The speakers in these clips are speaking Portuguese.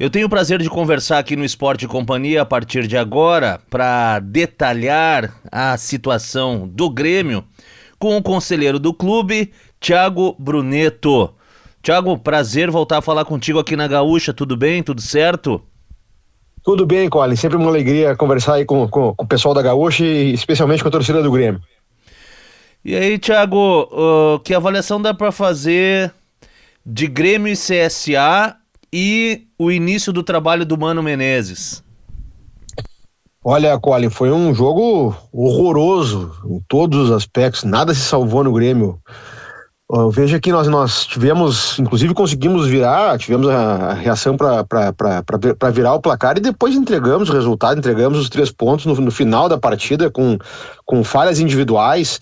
Eu tenho o prazer de conversar aqui no Esporte e Companhia a partir de agora para detalhar a situação do Grêmio com o conselheiro do clube, Thiago Brunetto. Thiago, prazer voltar a falar contigo aqui na Gaúcha, tudo bem? Tudo certo? Tudo bem, Colin. Sempre uma alegria conversar aí com o pessoal da Gaúcha e especialmente com a torcida do Grêmio. E aí, Thiago, que avaliação dá para fazer de Grêmio e CSA e o início do trabalho do Mano Menezes? Olha, Colin, foi um jogo horroroso em todos os aspectos, nada se salvou no Grêmio. Veja que nós tivemos, inclusive conseguimos virar, tivemos a reação para virar o placar e depois entregamos o resultado, entregamos os 3 pontos no final da partida com falhas individuais.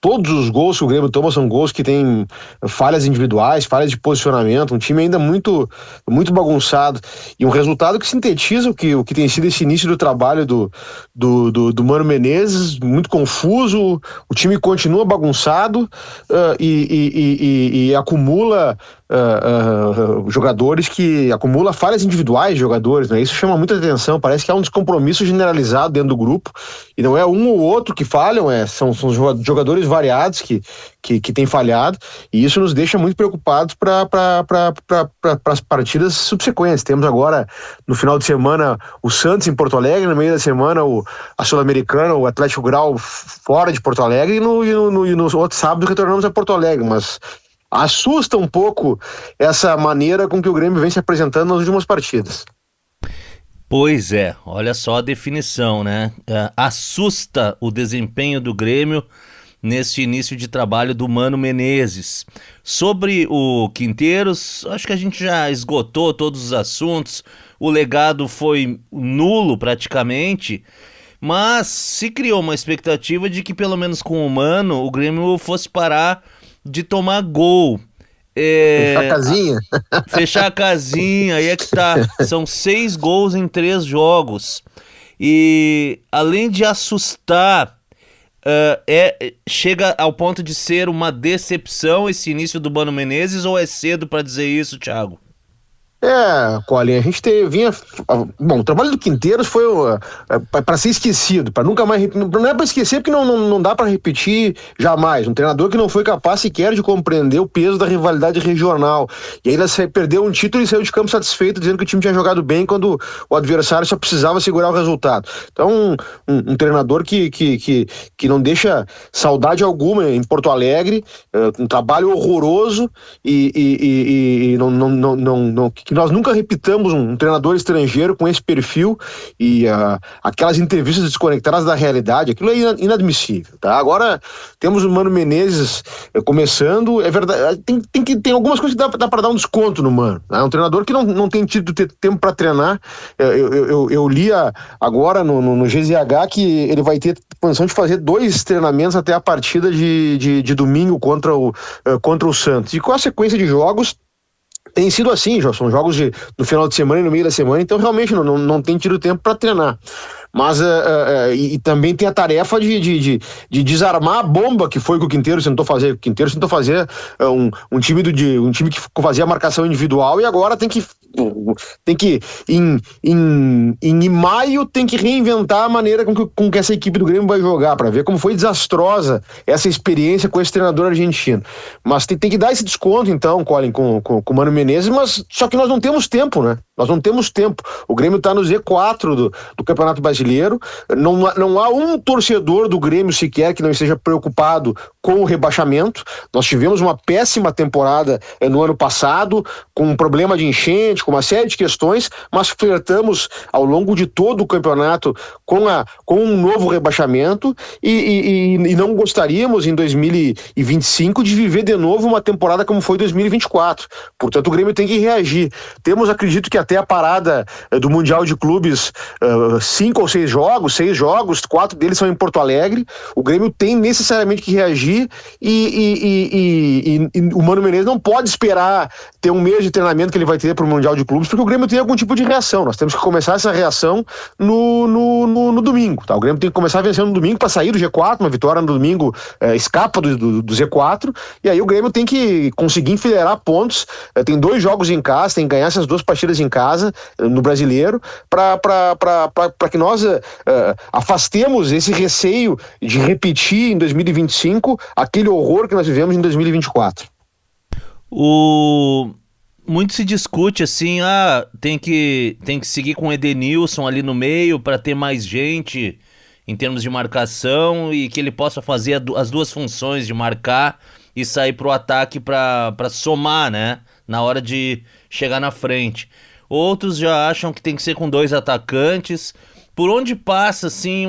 Todos os gols que o Grêmio toma são gols que têm falhas individuais, falhas de posicionamento, um time ainda muito, muito bagunçado. E um resultado que sintetiza o que tem sido esse início do trabalho do Mano Menezes, muito confuso, o time continua bagunçado e acumula jogadores que acumula falhas individuais de jogadores, né? Isso chama muita atenção, parece que há um descompromisso generalizado dentro do grupo, e não é um ou outro que falham, são jogadores variados que têm falhado, e isso nos deixa muito preocupados para as partidas subsequentes. Temos agora, no final de semana, o Santos em Porto Alegre, no meio da semana a Sul-Americana, o Atlético Grau fora de Porto Alegre, e no outro sábado retornamos a Porto Alegre, mas assusta um pouco essa maneira com que o Grêmio vem se apresentando nas últimas partidas. Pois é, olha só a definição, né? Assusta o desempenho do Grêmio nesse início de trabalho do Mano Menezes. Sobre o Quinteiros, acho que a gente já esgotou todos os assuntos, o legado foi nulo praticamente, mas se criou uma expectativa de que pelo menos com o Mano o Grêmio fosse parar de tomar gol. Fechar a casinha. Fechar a casinha, aí é que tá. São 6 gols em 3 jogos. E além de assustar, chega ao ponto de ser uma decepção esse início do Mano Menezes, ou é cedo para dizer isso, Thiago? Colin, a gente vinha... Bom, o trabalho do Quinteiros foi para ser esquecido, para nunca mais... Não é para esquecer porque não dá para repetir jamais. Um treinador que não foi capaz sequer de compreender o peso da rivalidade regional. E ainda perdeu um título e saiu de campo satisfeito, dizendo que o time tinha jogado bem quando o adversário só precisava segurar o resultado. Então, um treinador que não deixa saudade alguma em Porto Alegre, um trabalho horroroso e que nós nunca repitamos um treinador estrangeiro com esse perfil e aquelas entrevistas desconectadas da realidade. Aquilo é inadmissível, tá? Agora temos o Mano Menezes começando, é verdade, tem algumas coisas que dá para dar um desconto no Mano, né? Um treinador que não tem tido tempo para treinar. Eu li agora no GZH que ele vai ter condição de fazer 2 treinamentos até a partida de domingo contra o Santos, e com a sequência de jogos tem sido assim, já são jogos no final de semana e no meio da semana, então realmente não tem tido tempo para treinar. Mas e também tem a tarefa de desarmar a bomba que foi o que o Quinteiros tentou fazer. O Quinteiros tentou fazer um time que fazia a marcação individual, e agora tem que em maio tem que reinventar a maneira com que essa equipe do Grêmio vai jogar, para ver como foi desastrosa essa experiência com esse treinador argentino. Mas tem que dar esse desconto então, Colin, com o Mano Menezes, mas só que nós não temos tempo, né? Nós não temos tempo. O Grêmio está no Z4 do Campeonato Brasileiro. Não há um torcedor do Grêmio sequer que não esteja preocupado com o rebaixamento. Nós tivemos uma péssima temporada no ano passado, com um problema de enchente, com uma série de questões, mas flertamos ao longo de todo o campeonato com um novo rebaixamento e não gostaríamos em 2025 de viver de novo uma temporada como foi 2024. Portanto, o Grêmio tem que reagir. Temos, acredito que até a parada do Mundial de Clubes, 5 ou 6 jogos, 4 deles são em Porto Alegre. O Grêmio tem necessariamente que reagir e o Mano Menezes não pode esperar ter um mês de treinamento que ele vai ter para o Mundial de Clubes, porque o Grêmio tem algum tipo de reação. Nós temos que começar essa reação no domingo, tá? O Grêmio tem que começar vencendo no domingo para sair do G4, uma vitória no domingo escapa do Z4, e aí o Grêmio tem que conseguir enfileirar pontos. Tem 2 jogos em casa, tem que ganhar essas 2 partidas em casa no Brasileiro, para que nós afastemos esse receio de repetir em 2025 aquele horror que nós vivemos em 2024. Muito se discute assim, tem que seguir com o Edenilson ali no meio para ter mais gente em termos de marcação e que ele possa fazer as 2 funções de marcar e sair pro ataque para somar, né, na hora de chegar na frente. Outros já acham que tem que ser com 2 atacantes. Por onde passa assim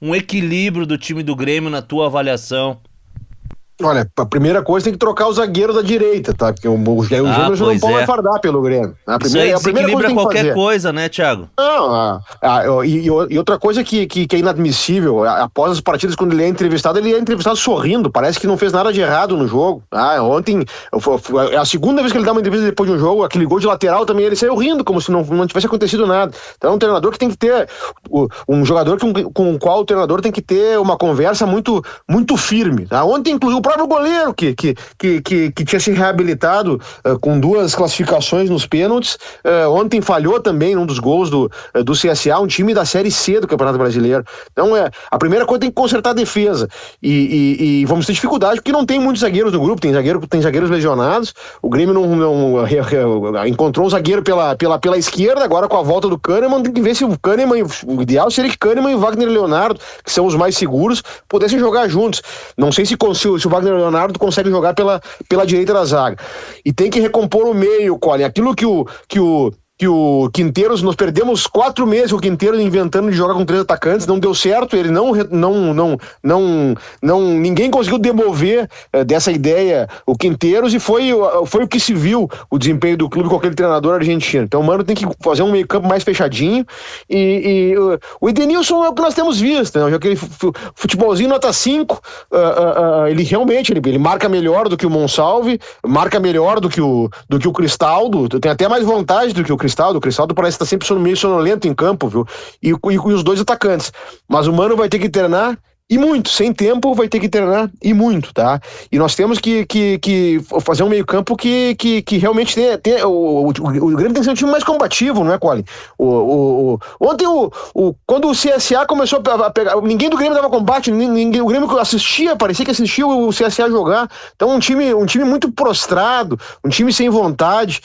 um equilíbrio do time do Grêmio na tua avaliação? Olha, a primeira coisa tem que trocar o zagueiro da direita, tá? Porque o Janderson não pode fardar pelo Grêmio. Isso aí desequilibra qualquer coisa, né, Thiago? Não, e outra coisa que é inadmissível, após as partidas, quando ele é entrevistado sorrindo, parece que não fez nada de errado no jogo. Ontem, é a segunda vez que ele dá uma entrevista depois de um jogo, aquele gol de lateral também, ele saiu rindo, como se não tivesse acontecido nada. Então é um treinador que tem que ter, um jogador com o qual o treinador tem que ter uma conversa muito, muito firme, tá? Ontem, inclusive, o próprio goleiro que tinha se reabilitado com 2 classificações nos pênaltis, ontem falhou também num dos gols do CSA, um time da Série C do Campeonato Brasileiro. Então a primeira coisa tem que consertar a defesa e vamos ter dificuldade porque não tem muitos zagueiros no grupo, tem zagueiros lesionados. O Grêmio não encontrou um zagueiro pela esquerda, agora com a volta do Kahneman tem que ver se o ideal seria que Kahneman e o Wagner Leonardo, que são os mais seguros, pudessem jogar juntos. Não sei se o Wagner Leonardo consegue jogar pela direita da zaga. E tem que recompor o meio, Colin. Aquilo que o Quinteiros, nós perdemos 4 meses com o Quinteiros inventando de jogar com 3 atacantes, não deu certo, ele ninguém conseguiu demover dessa ideia o Quinteiros, e foi o que se viu o desempenho do clube com aquele treinador argentino. Então o Mano tem que fazer um meio campo mais fechadinho e o Edenilson é o que nós temos visto, né? Aquele futebolzinho nota 5, ele realmente ele marca melhor do que o Monsalve, marca melhor do que o Cristaldo, tem até mais vontade do que o Cristaldo parece estar sempre meio sonolento em campo, viu? E os 2 atacantes. Mas o Mano vai ter que treinar e muito, sem tempo vai ter que treinar e muito, tá? E nós temos que fazer um meio campo que realmente tenha o Grêmio tem que ser um time mais combativo, não é, Colin? Ontem, quando o CSA começou a pegar, ninguém do Grêmio dava combate, o Grêmio assistia, parecia que assistia o CSA jogar. Então um time muito prostrado, um time sem vontade.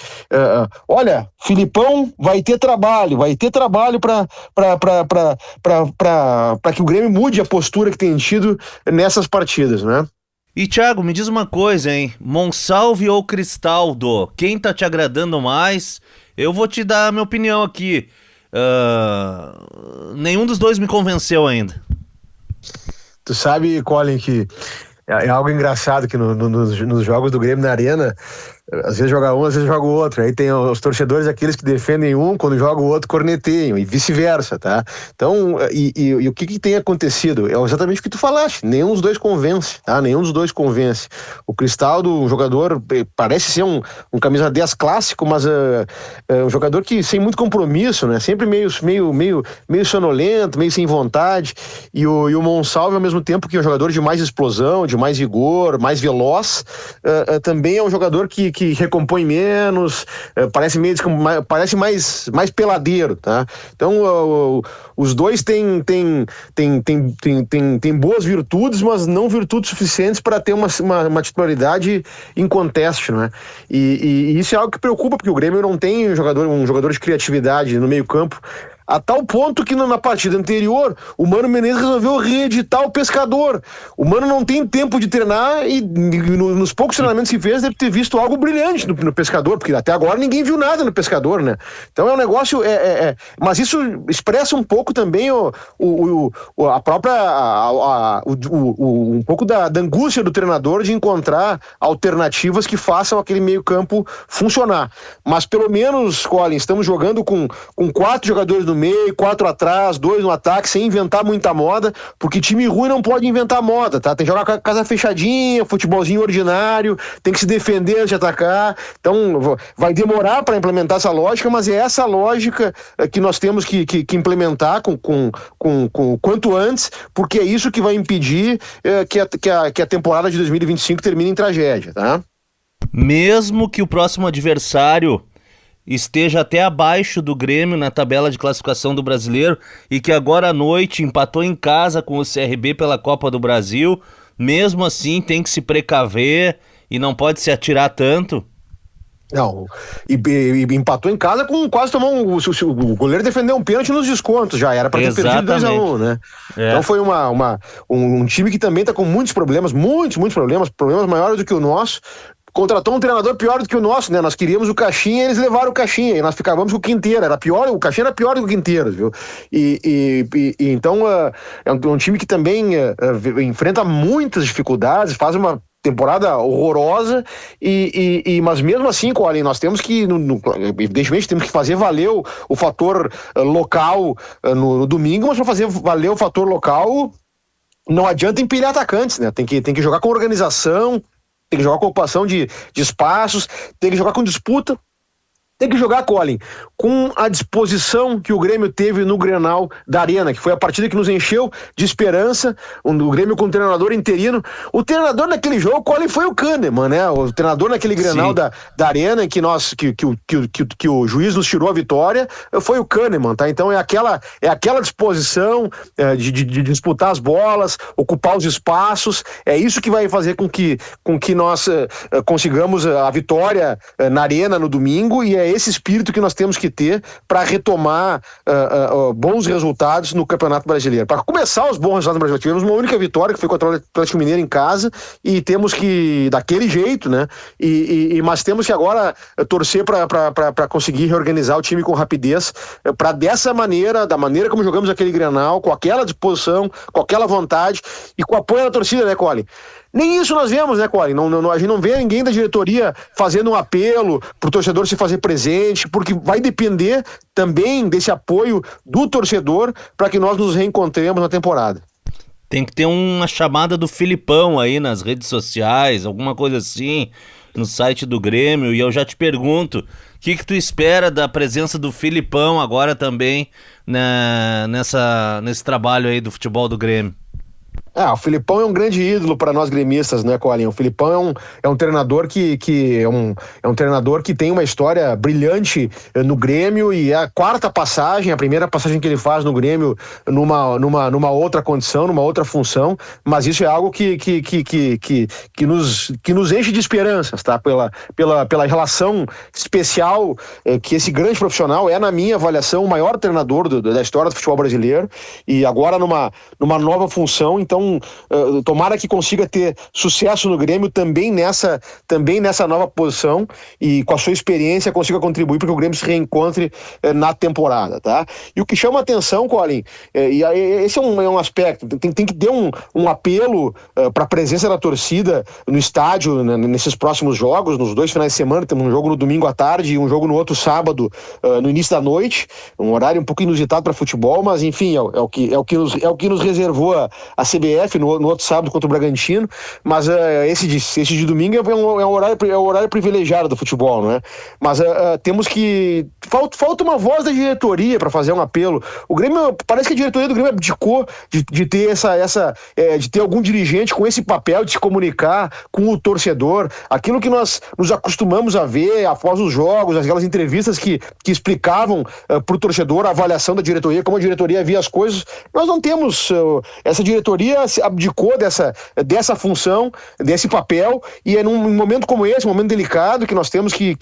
Olha, Filipão vai ter trabalho para que o Grêmio mude a postura que tem tido nessas partidas, né? E Thiago, me diz uma coisa, hein? Monsalve ou Cristaldo? Quem tá te agradando mais? Eu vou te dar a minha opinião aqui. Nenhum dos 2 me convenceu ainda. Tu sabe, Colin, que é algo engraçado que nos jogos do Grêmio na Arena, às vezes joga um, às vezes joga o outro. Aí tem os torcedores, aqueles que defendem um, quando joga o outro, corneteiam, e vice-versa, tá? Então, e o que tem acontecido? É exatamente o que tu falaste, nenhum dos 2 convence, tá? Nenhum dos 2 convence. O Cristaldo, um jogador, parece ser um camisa 10 clássico, mas um jogador que sem muito compromisso, né? Sempre meio sonolento, meio sem vontade. E o Monsalve, ao mesmo tempo que é um jogador de mais explosão, de mais vigor, mais veloz, também é um jogador que recompõe menos, parece mais peladeiro, tá? Então os 2 têm boas virtudes, mas não virtudes suficientes para ter uma titularidade em conteste, não é? E isso é algo que preocupa, porque o Grêmio não tem um jogador de criatividade no meio campo, a tal ponto que na partida anterior o Mano Menezes resolveu reeditar o Pescador. O Mano não tem tempo de treinar e nos poucos treinamentos que fez deve ter visto algo brilhante no Pescador, porque até agora ninguém viu nada no Pescador, né? Então é um negócio, mas isso expressa um pouco também a própria um pouco da angústia do treinador de encontrar alternativas que façam aquele meio campo funcionar. Mas pelo menos, Colin, estamos jogando com 4 jogadores no meio, 4 atrás, 2 no ataque, sem inventar muita moda, porque time ruim não pode inventar moda, tá? Tem que jogar com a casa fechadinha, futebolzinho ordinário, tem que se defender antes de atacar. Então vai demorar para implementar essa lógica, mas é essa lógica que nós temos que implementar com quanto antes, porque é isso que vai impedir que a temporada de 2025 termine em tragédia, tá? Mesmo que o próximo adversário esteja até abaixo do Grêmio na tabela de classificação do Brasileiro e que agora à noite empatou em casa com o CRB pela Copa do Brasil, mesmo assim tem que se precaver e não pode se atirar tanto? Não, e empatou em casa com quase tomou o goleiro defendeu um pênalti nos descontos, já era para ter perdido 2-1, né? Então foi um time que também tá com muitos problemas, muitos problemas maiores do que o nosso. Contratou um treinador pior do que o nosso, né? Nós queríamos o Caixinha, eles levaram o Caixinha e nós ficávamos com o Quinteiro, era pior, o Caixinha era pior do que o Quinteiro, viu? Então é um time que também enfrenta muitas dificuldades, faz uma temporada horrorosa, mas mesmo assim, Colin, nós temos que, evidentemente, temos que fazer valer o fator local no domingo, mas para fazer valer o fator local, não adianta empilhar atacantes, né? Tem que jogar com organização, tem que jogar com ocupação de espaços, tem que jogar com disputa, tem que jogar, Colin, com a disposição que o Grêmio teve no Grenal da Arena, que foi a partida que nos encheu de esperança, o Grêmio com o treinador interino. O treinador naquele jogo, Colin, foi o Kahneman, né? O treinador naquele Grenal da Arena, que o juiz nos tirou a vitória, foi o Kahneman, tá? Então é aquela disposição de disputar as bolas, ocupar os espaços, é isso que vai fazer com que nós consigamos a vitória na Arena no domingo, e é esse espírito que nós temos que ter para retomar bons resultados no Campeonato Brasileiro. Para começar os bons resultados no Brasileiro, tivemos uma única vitória, que foi contra o Atlético Mineiro em casa, e temos que, daquele jeito, né? Mas temos que agora torcer para conseguir reorganizar o time com rapidez, para dessa maneira, da maneira como jogamos aquele Grenal, com aquela disposição, com aquela vontade e com o apoio da torcida, né, Colin? Nem isso nós vemos, né, Colin? A gente não vê ninguém da diretoria fazendo um apelo pro torcedor se fazer presente, porque vai depender também desse apoio do torcedor para que nós nos reencontremos na temporada. Tem que ter uma chamada do Filipão aí nas redes sociais, alguma coisa assim, no site do Grêmio, e eu já te pergunto, o que tu espera da presença do Filipão agora também nesse trabalho aí do futebol do Grêmio? O Filipão é um grande ídolo para nós gremistas, né, Colin? O Filipão é um treinador é um treinador que tem uma história brilhante no Grêmio, e é a quarta passagem, a primeira passagem que ele faz no Grêmio numa outra condição, numa outra função, mas isso é algo que nos enche de esperanças, tá? Pela relação especial que esse grande profissional é, na minha avaliação, o maior treinador da história do futebol brasileiro, e agora numa nova função. Então tomara que consiga ter sucesso no Grêmio também nessa nova posição, e com a sua experiência consiga contribuir para que o Grêmio se reencontre na temporada, tá? E o que chama a atenção, Colin, e esse é um aspecto, tem que ter um apelo para a presença da torcida no estádio, né, nesses próximos jogos, nos 2 finais de semana. Temos um jogo no domingo à tarde e um jogo no outro sábado, no início da noite, um horário um pouco inusitado para futebol, mas enfim, é o que nos reservou a CBF no outro sábado contra o Bragantino, mas esse de domingo é um horário privilegiado do futebol, não é? Mas temos que... Falta uma voz da diretoria para fazer um apelo. O Grêmio, parece que a diretoria do Grêmio abdicou de ter de ter algum dirigente com esse papel de se comunicar com o torcedor, aquilo que nós nos acostumamos a ver após os jogos, aquelas entrevistas que explicavam para o torcedor a avaliação da diretoria, como a diretoria via as coisas. Nós não temos essa diretoria abdicou dessa função, desse papel, e é num momento como esse, um momento delicado, que nós temos que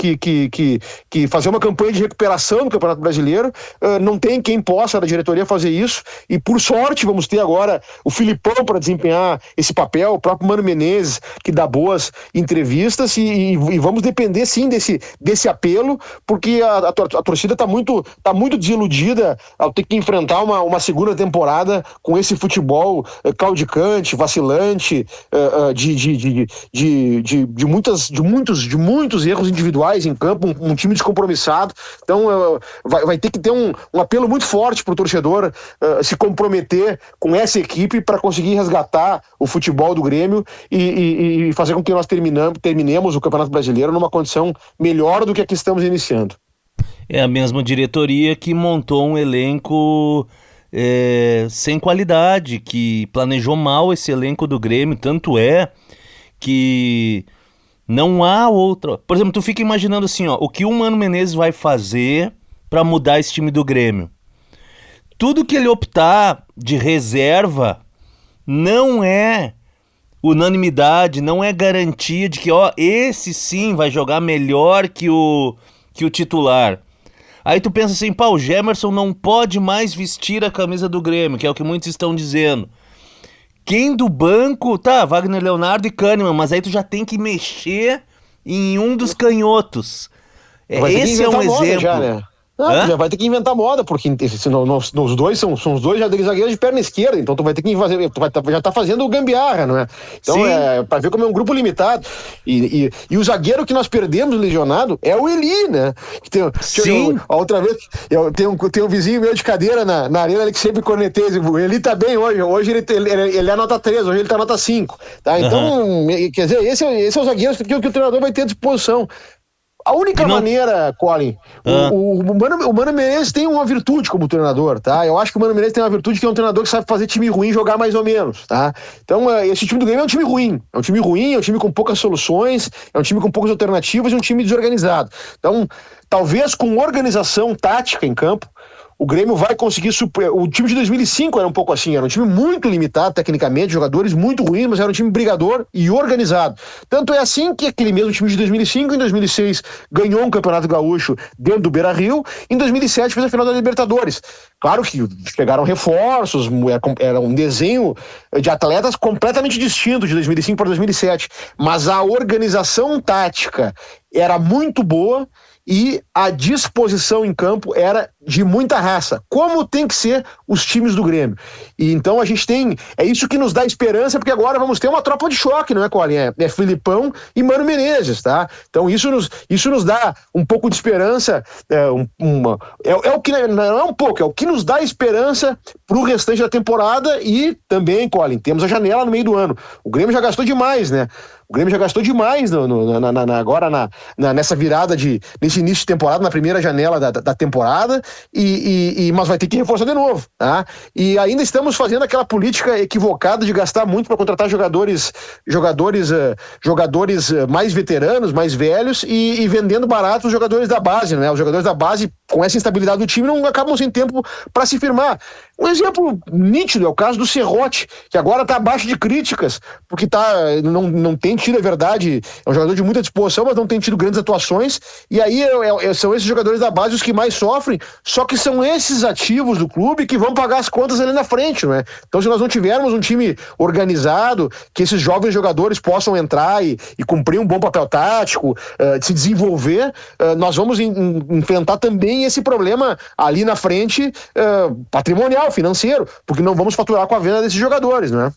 fazer uma campanha de recuperação do Campeonato Brasileiro. Não tem quem possa da diretoria fazer isso, e por sorte vamos ter agora o Filipão para desempenhar esse papel, o próprio Mano Menezes, que dá boas entrevistas, e vamos depender sim desse apelo, porque a torcida está muito desiludida ao ter que enfrentar uma segunda temporada com esse futebol claudicante, vacilante, de muitos erros individuais em campo, um time descompromissado. Então vai ter que ter um apelo muito forte para o torcedor se comprometer com essa equipe para conseguir resgatar o futebol do Grêmio e fazer com que nós terminemos o Campeonato Brasileiro numa condição melhor do que a que estamos iniciando. É a mesma diretoria que montou um elenco sem qualidade, que planejou mal esse elenco do Grêmio, tanto é que não há outra... Por exemplo, tu fica imaginando assim, ó, o que o Mano Menezes vai fazer para mudar esse time do Grêmio. Tudo que ele optar de reserva não é unanimidade, não é garantia de que esse sim vai jogar melhor que o titular. Aí tu pensa assim, o Gemerson não pode mais vestir a camisa do Grêmio, que é o que muitos estão dizendo. Quem do banco? Tá, Wagner Leonardo e Kahneman, mas aí tu já tem que mexer em um dos canhotos. Esse é um exemplo. Já, né? Não, já vai ter que inventar moda, porque os dois são os dois zagueiros de perna esquerda, então tu vai ter que fazer, já tá fazendo o gambiarra, não é? Então pra ver como é um grupo limitado. E o zagueiro que nós perdemos lesionado é o Eli, né? A outra vez, tem um vizinho meu de cadeira na arena, ele que sempre cornetei, o Eli tá bem hoje ele é nota 3, hoje ele tá nota 5, tá? Então, quer dizer, esse é o zagueiro que o treinador vai ter à disposição. A única maneira, Colin, o Mano Menezes tem uma virtude como treinador, tá? Eu acho que o Mano Menezes tem uma virtude que é um treinador que sabe fazer time ruim jogar mais ou menos, tá? Então, esse time do Grêmio é um time ruim. É um time com poucas soluções, é um time com poucas alternativas e um time desorganizado. Então, talvez com organização tática em campo, o Grêmio vai conseguir superar. O time de 2005 era um pouco assim, era um time muito limitado tecnicamente, jogadores muito ruins, mas era um time brigador e organizado. Tanto é assim que aquele mesmo time de 2005, em 2006, ganhou um Campeonato Gaúcho dentro do Beira-Rio, em 2007 fez a final da Libertadores. Claro que chegaram reforços, era um desenho de atletas completamente distinto de 2005 para 2007, mas a organização tática era muito boa e a disposição em campo era de muita raça, como tem que ser os times do Grêmio. E então a gente é isso que nos dá esperança, porque agora vamos ter uma tropa de choque, não é, Colin? É Filipão e Mano Menezes, tá? Então isso nos dá um pouco de esperança, o que não é um pouco, é o que nos dá esperança pro restante da temporada. E também, Colin, temos a janela no meio do ano. O Grêmio já gastou demais, né? O Grêmio já gastou demais agora nessa virada nesse início de temporada, na primeira janela da temporada, mas vai ter que reforçar de novo, tá? E ainda estamos fazendo aquela política equivocada de gastar muito para contratar jogadores mais veteranos, mais velhos, e vendendo barato os jogadores da base, né? Os jogadores da base, com essa instabilidade do time, não acabam sem tempo para se firmar. Um exemplo nítido é o caso do Serrote, que agora está abaixo de críticas, porque não tem tido, é verdade, é um jogador de muita disposição, mas não tem tido grandes atuações, e aí são esses jogadores da base os que mais sofrem, só que são esses ativos do clube que vão pagar as contas ali na frente, né? Então, se nós não tivermos um time organizado, que esses jovens jogadores possam entrar e cumprir um bom papel tático, se desenvolver, nós vamos enfrentar também esse problema ali na frente, patrimonial, financeiro, porque não vamos faturar com a venda desses jogadores, né?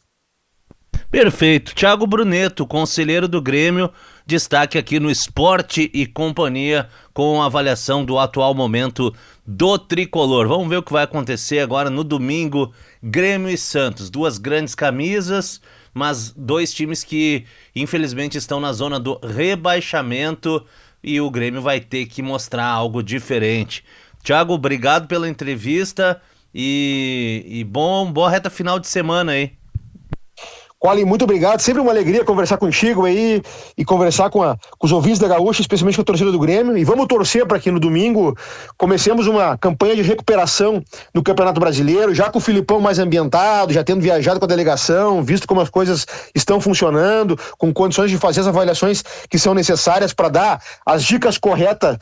Perfeito. Thiago Bruneto, conselheiro do Grêmio, destaque aqui no Esporte e Companhia com a avaliação do atual momento do Tricolor. Vamos ver o que vai acontecer agora no domingo. Grêmio e Santos, duas grandes camisas, mas dois times que infelizmente estão na zona do rebaixamento e o Grêmio vai ter que mostrar algo diferente. Thiago, obrigado pela entrevista e boa reta final de semana aí. Colin, muito obrigado, sempre uma alegria conversar contigo aí e conversar com os ouvintes da Gaúcha, especialmente com a torcida do Grêmio, e vamos torcer para que no domingo comecemos uma campanha de recuperação no Campeonato Brasileiro, já com o Filipão mais ambientado, já tendo viajado com a delegação, visto como as coisas estão funcionando, com condições de fazer as avaliações que são necessárias para dar as dicas corretas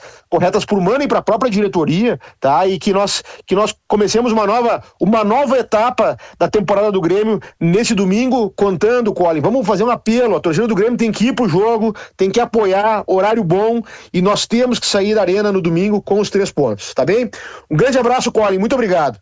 para o Mano e para a própria diretoria, tá? E que nós comecemos uma nova etapa da temporada do Grêmio nesse domingo, contando, Colin, vamos fazer um apelo, a torcida do Grêmio tem que ir pro jogo, tem que apoiar, horário bom, e nós temos que sair da arena no domingo com os 3 pontos, tá bem? Um grande abraço, Colin, muito obrigado.